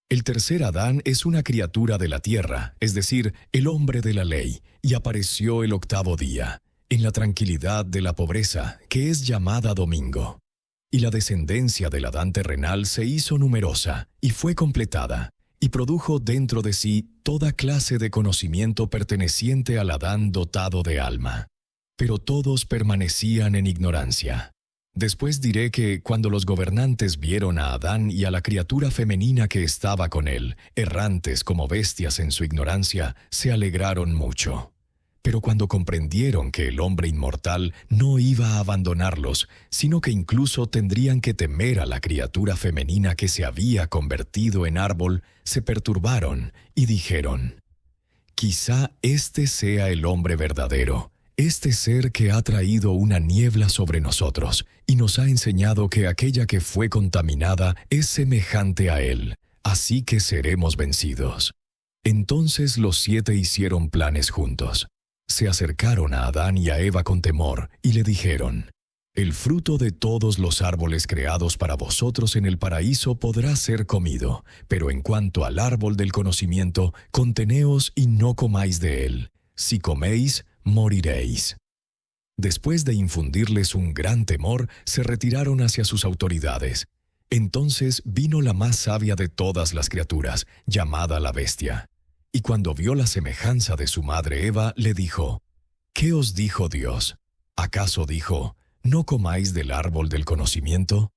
El tercer Adán es una criatura de la tierra, es decir, el hombre de la ley, y apareció el 8º día, en la tranquilidad de la pobreza, que es llamada domingo. Y la descendencia del Adán terrenal se hizo numerosa, y fue completada, y produjo dentro de sí toda clase de conocimiento perteneciente al Adán dotado de alma. Pero todos permanecían en ignorancia. Después diré que cuando los gobernantes vieron a Adán y a la criatura femenina que estaba con él, errantes como bestias en su ignorancia, se alegraron mucho. Pero cuando comprendieron que el hombre inmortal no iba a abandonarlos, sino que incluso tendrían que temer a la criatura femenina que se había convertido en árbol, se perturbaron y dijeron: «Quizá este sea el hombre verdadero, este ser que ha traído una niebla sobre nosotros y nos ha enseñado que aquella que fue contaminada es semejante a él, así que seremos vencidos». Entonces los 7 hicieron planes juntos. Se acercaron a Adán y a Eva con temor y le dijeron: «El fruto de todos los árboles creados para vosotros en el paraíso podrá ser comido, pero en cuanto al árbol del conocimiento, conteneos y no comáis de él. Si coméis, moriréis». Después de infundirles un gran temor, se retiraron hacia sus autoridades. Entonces vino la más sabia de todas las criaturas, llamada la bestia. Y cuando vio la semejanza de su madre Eva, le dijo: «¿Qué os dijo Dios? ¿Acaso dijo: no comáis del árbol del conocimiento?»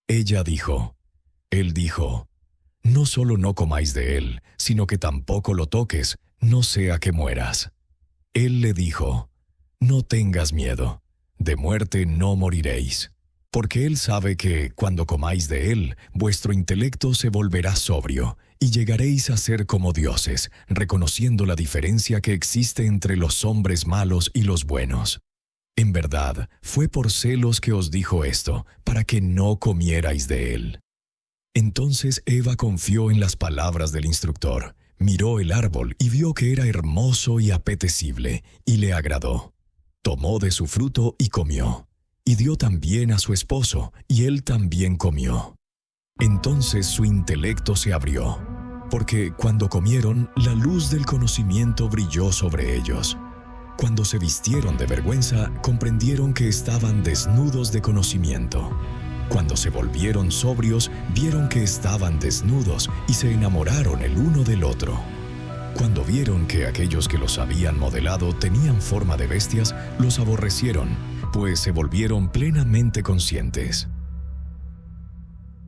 Ella dijo: «Él dijo: no solo no comáis de él, sino que tampoco lo toques, no sea que mueras». Él le dijo: «No tengas miedo, de muerte no moriréis, porque él sabe que, cuando comáis de él, vuestro intelecto se volverá sobrio, y llegaréis a ser como dioses, reconociendo la diferencia que existe entre los hombres malos y los buenos. En verdad, fue por celos que os dijo esto, para que no comierais de él». Entonces Eva confió en las palabras del instructor, miró el árbol y vio que era hermoso y apetecible, y le agradó. Tomó de su fruto y comió, y dio también a su esposo, y él también comió. Entonces su intelecto se abrió, porque cuando comieron, la luz del conocimiento brilló sobre ellos. Cuando se vistieron de vergüenza, comprendieron que estaban desnudos de conocimiento. Cuando se volvieron sobrios, vieron que estaban desnudos y se enamoraron el uno del otro. Cuando vieron que aquellos que los habían modelado tenían forma de bestias, los aborrecieron, pues se volvieron plenamente conscientes.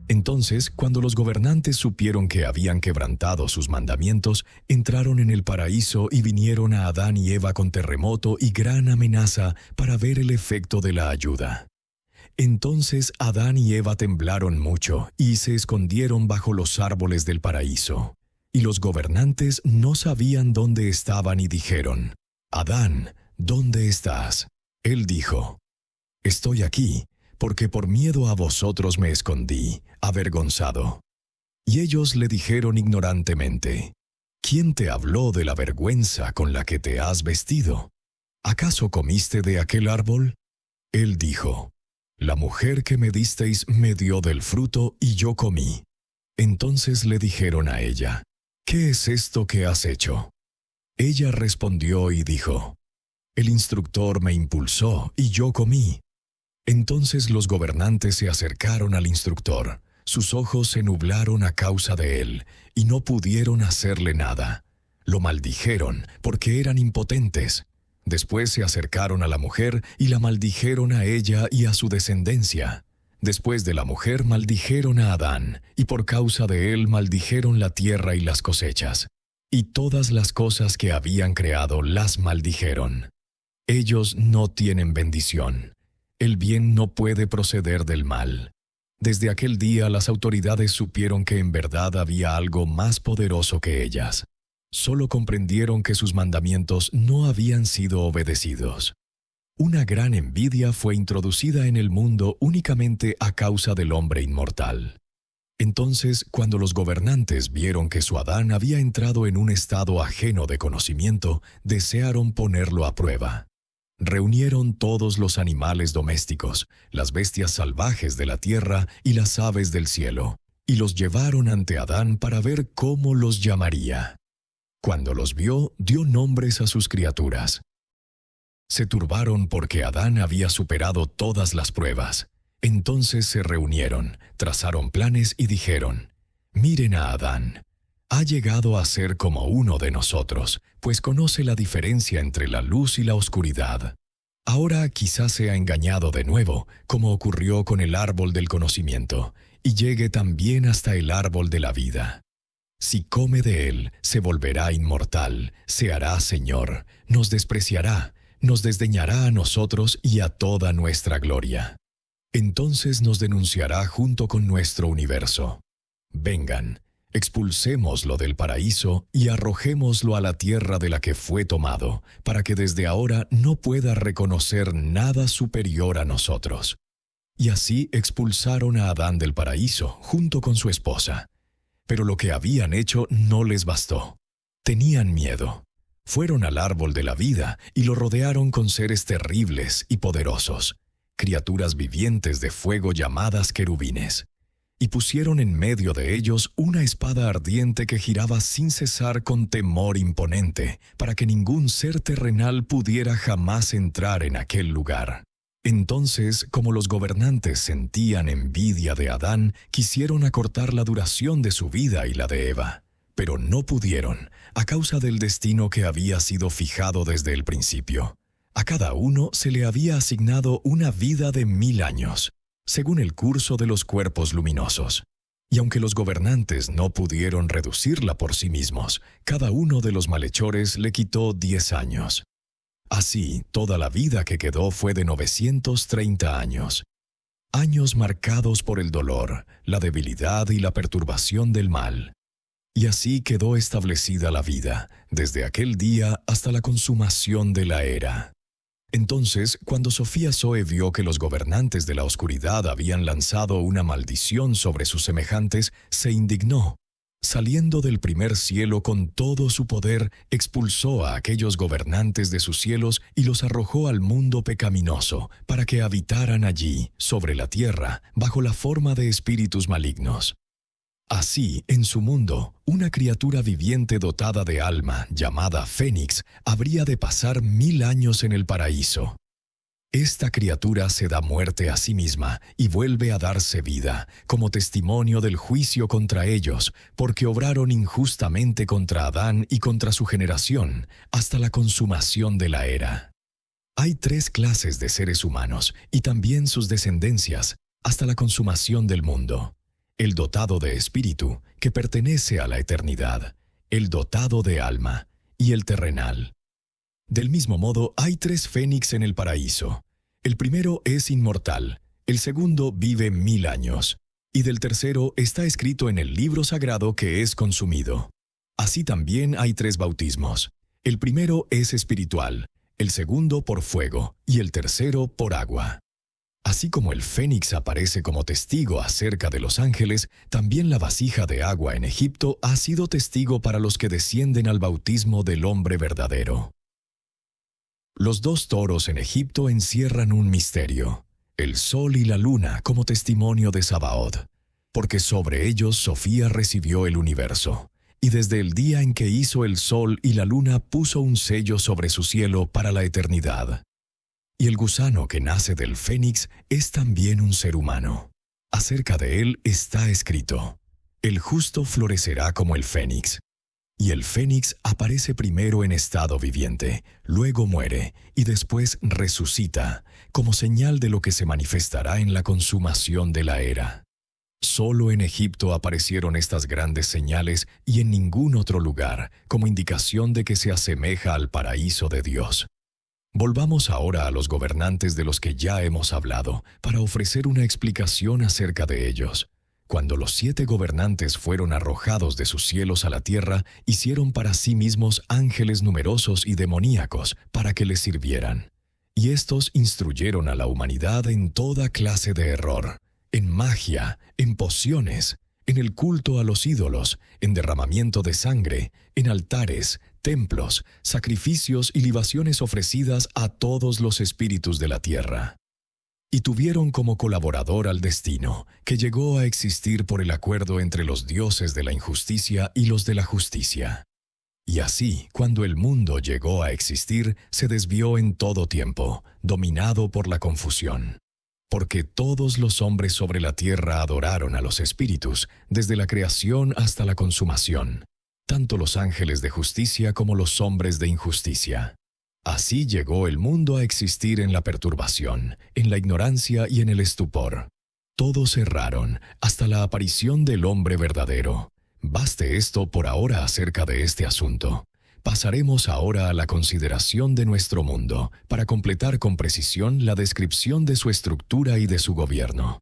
Entonces, cuando los gobernantes supieron que habían quebrantado sus mandamientos, entraron en el paraíso y vinieron a Adán y Eva con terremoto y gran amenaza para ver el efecto de la ayuda. Entonces Adán y Eva temblaron mucho y se escondieron bajo los árboles del paraíso. Y los gobernantes no sabían dónde estaban y dijeron: Adán, ¿dónde estás? Él dijo: Estoy aquí, porque por miedo a vosotros me escondí, avergonzado. Y ellos le dijeron ignorantemente: ¿Quién te habló de la vergüenza con la que te has vestido? ¿Acaso comiste de aquel árbol? Él dijo: La mujer que me disteis me dio del fruto y yo comí. Entonces le dijeron a ella: ¿Qué es esto que has hecho? Ella respondió y dijo: El instructor me impulsó y yo comí. Entonces los gobernantes se acercaron al instructor. Sus ojos se nublaron a causa de él, y no pudieron hacerle nada. Lo maldijeron, porque eran impotentes. Después se acercaron a la mujer y la maldijeron a ella y a su descendencia. Después de la mujer maldijeron a Adán, y por causa de él maldijeron la tierra y las cosechas. Y todas las cosas que habían creado las maldijeron. Ellos no tienen bendición. El bien no puede proceder del mal. Desde aquel día las autoridades supieron que en verdad había algo más poderoso que ellas. Solo comprendieron que sus mandamientos no habían sido obedecidos. Una gran envidia fue introducida en el mundo únicamente a causa del hombre inmortal. Entonces, cuando los gobernantes vieron que su Adán había entrado en un estado ajeno de conocimiento, desearon ponerlo a prueba. Reunieron todos los animales domésticos, las bestias salvajes de la tierra y las aves del cielo, y los llevaron ante Adán para ver cómo los llamaría. Cuando los vio, dio nombres a sus criaturas. Se turbaron porque Adán había superado todas las pruebas. Entonces se reunieron, trazaron planes y dijeron: Miren a Adán. Ha llegado a ser como uno de nosotros, pues conoce la diferencia entre la luz y la oscuridad. Ahora quizás sea engañado de nuevo, como ocurrió con el árbol del conocimiento, y llegue también hasta el árbol de la vida. Si come de él, se volverá inmortal, se hará Señor, nos despreciará, nos desdeñará a nosotros y a toda nuestra gloria. Entonces nos denunciará junto con nuestro universo. Vengan, expulsémoslo del paraíso y arrojémoslo a la tierra de la que fue tomado, para que desde ahora no pueda reconocer nada superior a nosotros. Y así expulsaron a Adán del paraíso, junto con su esposa. Pero lo que habían hecho no les bastó. Tenían miedo. Fueron al árbol de la vida y lo rodearon con seres terribles y poderosos, criaturas vivientes de fuego llamadas querubines. Y pusieron en medio de ellos una espada ardiente que giraba sin cesar con temor imponente, para que ningún ser terrenal pudiera jamás entrar en aquel lugar. Entonces, como los gobernantes sentían envidia de Adán, quisieron acortar la duración de su vida y la de Eva. Pero no pudieron, a causa del destino que había sido fijado desde el principio. A cada uno se le había asignado una vida de 1000 años, según el curso de los cuerpos luminosos. Y aunque los gobernantes no pudieron reducirla por sí mismos, cada uno de los malhechores le quitó 10 años. Así, toda la vida que quedó fue de 930 años. Años marcados por el dolor, la debilidad y la perturbación del mal. Y así quedó establecida la vida, desde aquel día hasta la consumación de la era. Entonces, cuando Sofía Zoe vio que los gobernantes de la oscuridad habían lanzado una maldición sobre sus semejantes, se indignó. Saliendo del primer cielo con todo su poder, expulsó a aquellos gobernantes de sus cielos y los arrojó al mundo pecaminoso, para que habitaran allí, sobre la tierra, bajo la forma de espíritus malignos. Así, en su mundo, una criatura viviente dotada de alma, llamada Fénix, habría de pasar 1000 años en el paraíso. Esta criatura se da muerte a sí misma y vuelve a darse vida, como testimonio del juicio contra ellos, porque obraron injustamente contra Adán y contra su generación, hasta la consumación de la era. Hay 3 clases de seres humanos, y también sus descendencias, hasta la consumación del mundo. El dotado de espíritu, que pertenece a la eternidad, el dotado de alma, y el terrenal. Del mismo modo, hay 3 fénix en el paraíso. El primero es inmortal, El segundo vive 1000 años, y del tercero está escrito en el libro sagrado que es consumido. Así también hay 3 bautismos. El primero es espiritual, el segundo por fuego y el tercero por agua. Así como el fénix aparece como testigo acerca de los ángeles, también la vasija de agua en Egipto ha sido testigo para los que descienden al bautismo del hombre verdadero. Los 2 toros en Egipto encierran un misterio, el sol y la luna como testimonio de Sabaoth, porque sobre ellos Sofía recibió el universo, y desde el día en que hizo el sol y la luna puso un sello sobre su cielo para la eternidad. Y el gusano que nace del fénix es también un ser humano. Acerca de él está escrito: el justo florecerá como el fénix. Y el fénix aparece primero en estado viviente, luego muere y después resucita, como señal de lo que se manifestará en la consumación de la era. Solo en Egipto aparecieron estas grandes señales y en ningún otro lugar, como indicación de que se asemeja al paraíso de Dios. Volvamos ahora a los gobernantes de los que ya hemos hablado, para ofrecer una explicación acerca de ellos. Cuando los 7 gobernantes fueron arrojados de sus cielos a la tierra, hicieron para sí mismos ángeles numerosos y demoníacos para que les sirvieran. Y estos instruyeron a la humanidad en toda clase de error, en magia, en pociones, en el culto a los ídolos, en derramamiento de sangre, en altares, templos, sacrificios y libaciones ofrecidas a todos los espíritus de la tierra. Y tuvieron como colaborador al destino, que llegó a existir por el acuerdo entre los dioses de la injusticia y los de la justicia. Y así, cuando el mundo llegó a existir, se desvió en todo tiempo, dominado por la confusión. Porque todos los hombres sobre la tierra adoraron a los espíritus, desde la creación hasta la consumación, tanto los ángeles de justicia como los hombres de injusticia. Así llegó el mundo a existir en la perturbación, en la ignorancia y en el estupor. Todos erraron, hasta la aparición del hombre verdadero. Baste esto por ahora acerca de este asunto. Pasaremos ahora a la consideración de nuestro mundo, para completar con precisión la descripción de su estructura y de su gobierno.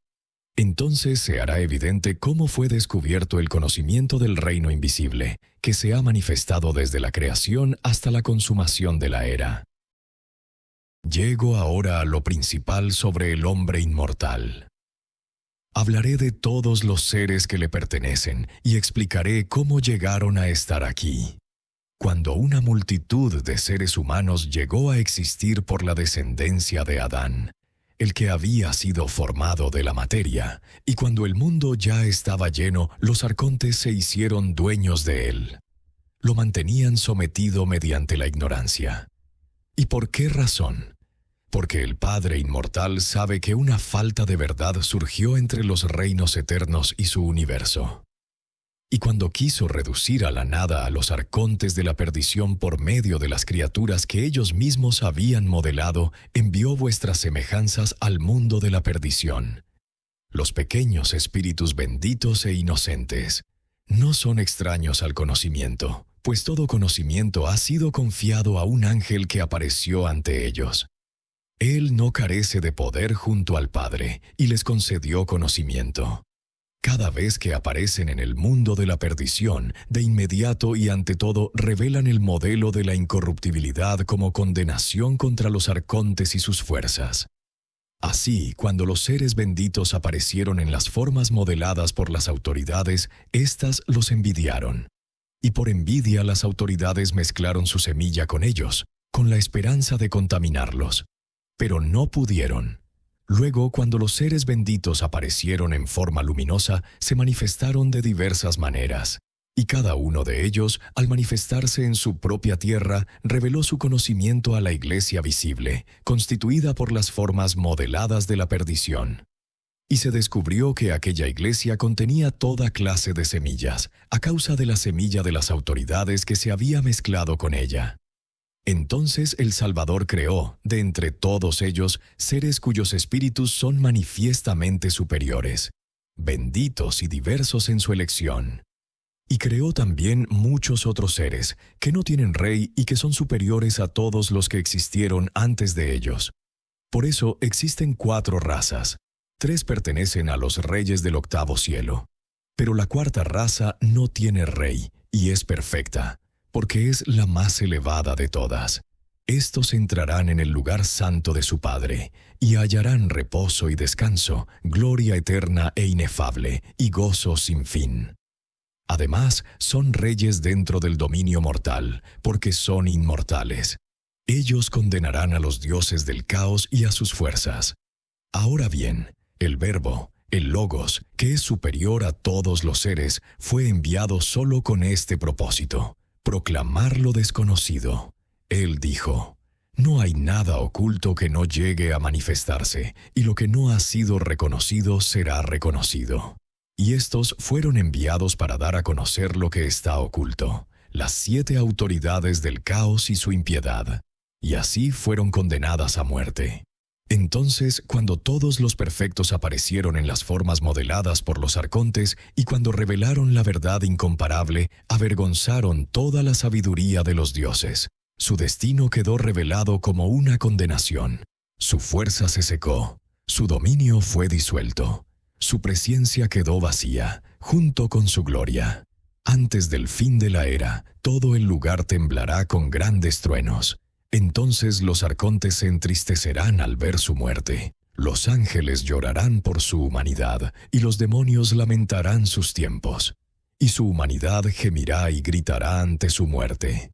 Entonces se hará evidente cómo fue descubierto el conocimiento del reino invisible, que se ha manifestado desde la creación hasta la consumación de la era. Llego ahora a lo principal sobre el hombre inmortal. Hablaré de todos los seres que le pertenecen y explicaré cómo llegaron a estar aquí. Cuando una multitud de seres humanos llegó a existir por la descendencia de Adán, el que había sido formado de la materia, y cuando el mundo ya estaba lleno, los arcontes se hicieron dueños de él. Lo mantenían sometido mediante la ignorancia. ¿Y por qué razón? Porque el Padre Inmortal sabe que una falta de verdad surgió entre los reinos eternos y su universo. Y cuando quiso reducir a la nada a los arcontes de la perdición por medio de las criaturas que ellos mismos habían modelado, envió vuestras semejanzas al mundo de la perdición. Los pequeños espíritus benditos e inocentes no son extraños al conocimiento, pues todo conocimiento ha sido confiado a un ángel que apareció ante ellos. Él no carece de poder junto al Padre, y les concedió conocimiento. Cada vez que aparecen en el mundo de la perdición, de inmediato y ante todo revelan el modelo de la incorruptibilidad como condenación contra los arcontes y sus fuerzas. Así, cuando los seres benditos aparecieron en las formas modeladas por las autoridades, éstas los envidiaron. Y por envidia las autoridades mezclaron su semilla con ellos, con la esperanza de contaminarlos. Pero no pudieron. Luego, cuando los seres benditos aparecieron en forma luminosa, se manifestaron de diversas maneras, y cada uno de ellos, al manifestarse en su propia tierra, reveló su conocimiento a la iglesia visible, constituida por las formas modeladas de la perdición. Y se descubrió que aquella iglesia contenía toda clase de semillas, a causa de la semilla de las autoridades que se había mezclado con ella. Entonces el Salvador creó, de entre todos ellos, seres cuyos espíritus son manifiestamente superiores, benditos y diversos en su elección. Y creó también muchos otros seres, que no tienen rey y que son superiores a todos los que existieron antes de ellos. Por eso existen 4 razas: 3 pertenecen a los reyes del octavo cielo. Pero la cuarta raza no tiene rey y es perfecta, porque es la más elevada de todas. Estos entrarán en el lugar santo de su Padre, y hallarán reposo y descanso, gloria eterna e inefable, y gozo sin fin. Además, son reyes dentro del dominio mortal, porque son inmortales. Ellos condenarán a los dioses del caos y a sus fuerzas. Ahora bien, el Verbo, el Logos, que es superior a todos los seres, fue enviado solo con este propósito: proclamar lo desconocido. Él dijo: no hay nada oculto que no llegue a manifestarse, y lo que no ha sido reconocido será reconocido. Y estos fueron enviados para dar a conocer lo que está oculto, las 7 autoridades del caos y su impiedad, y así fueron condenadas a muerte. Entonces, cuando todos los perfectos aparecieron en las formas modeladas por los arcontes y cuando revelaron la verdad incomparable, avergonzaron toda la sabiduría de los dioses. Su destino quedó revelado como una condenación. Su fuerza se secó, su dominio fue disuelto. Su presencia quedó vacía, junto con su gloria. Antes del fin de la era, todo el lugar temblará con grandes truenos. Entonces los arcontes se entristecerán al ver su muerte. Los ángeles llorarán por su humanidad, y los demonios lamentarán sus tiempos. Y su humanidad gemirá y gritará ante su muerte.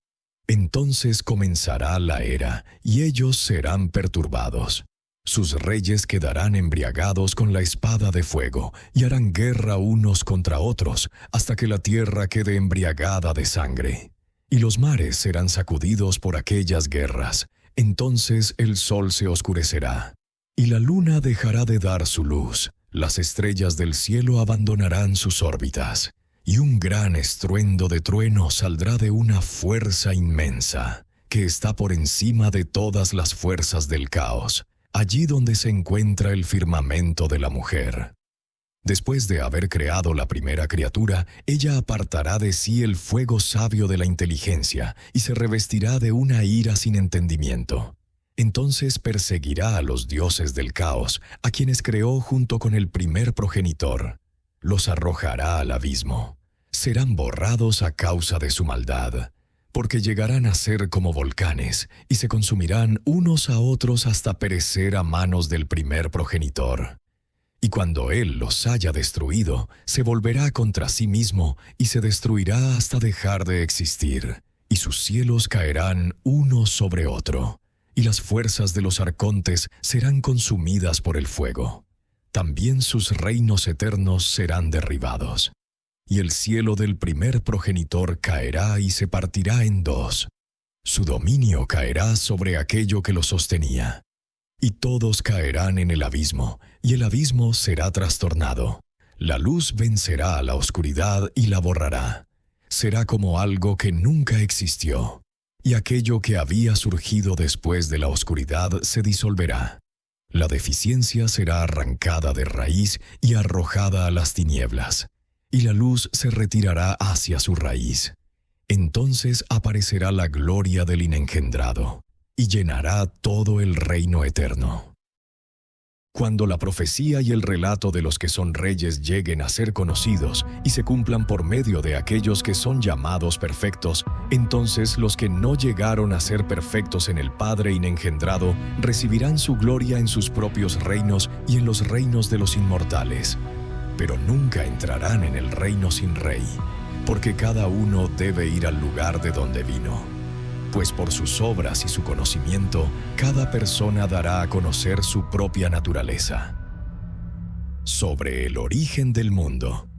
Entonces comenzará la era, y ellos serán perturbados. Sus reyes quedarán embriagados con la espada de fuego, y harán guerra unos contra otros, hasta que la tierra quede embriagada de sangre. Y los mares serán sacudidos por aquellas guerras. Entonces el sol se oscurecerá, y la luna dejará de dar su luz. Las estrellas del cielo abandonarán sus órbitas, y un gran estruendo de trueno saldrá de una fuerza inmensa, que está por encima de todas las fuerzas del caos, allí donde se encuentra el firmamento de la mujer. Después de haber creado la primera criatura, ella apartará de sí el fuego sabio de la inteligencia y se revestirá de una ira sin entendimiento. Entonces perseguirá a los dioses del caos, a quienes creó junto con el primer progenitor. Los arrojará al abismo. Serán borrados a causa de su maldad, porque llegarán a ser como volcanes y se consumirán unos a otros hasta perecer a manos del primer progenitor. Y cuando él los haya destruido, se volverá contra sí mismo y se destruirá hasta dejar de existir, y sus cielos caerán uno sobre otro, y las fuerzas de los arcontes serán consumidas por el fuego. También sus reinos eternos serán derribados. Y el cielo del primer progenitor caerá y se partirá en dos. Su dominio caerá sobre aquello que lo sostenía. Y todos caerán en el abismo, y el abismo será trastornado. La luz vencerá a la oscuridad y la borrará. Será como algo que nunca existió, y aquello que había surgido después de la oscuridad se disolverá. La deficiencia será arrancada de raíz y arrojada a las tinieblas, y la luz se retirará hacia su raíz. Entonces aparecerá la gloria del inengendrado, y llenará todo el reino eterno. Cuando la profecía y el relato de los que son reyes lleguen a ser conocidos y se cumplan por medio de aquellos que son llamados perfectos, entonces los que no llegaron a ser perfectos en el Padre inengendrado recibirán su gloria en sus propios reinos y en los reinos de los inmortales. Pero nunca entrarán en el reino sin rey, porque cada uno debe ir al lugar de donde vino. Pues por sus obras y su conocimiento, cada persona dará a conocer su propia naturaleza. Sobre el origen del mundo.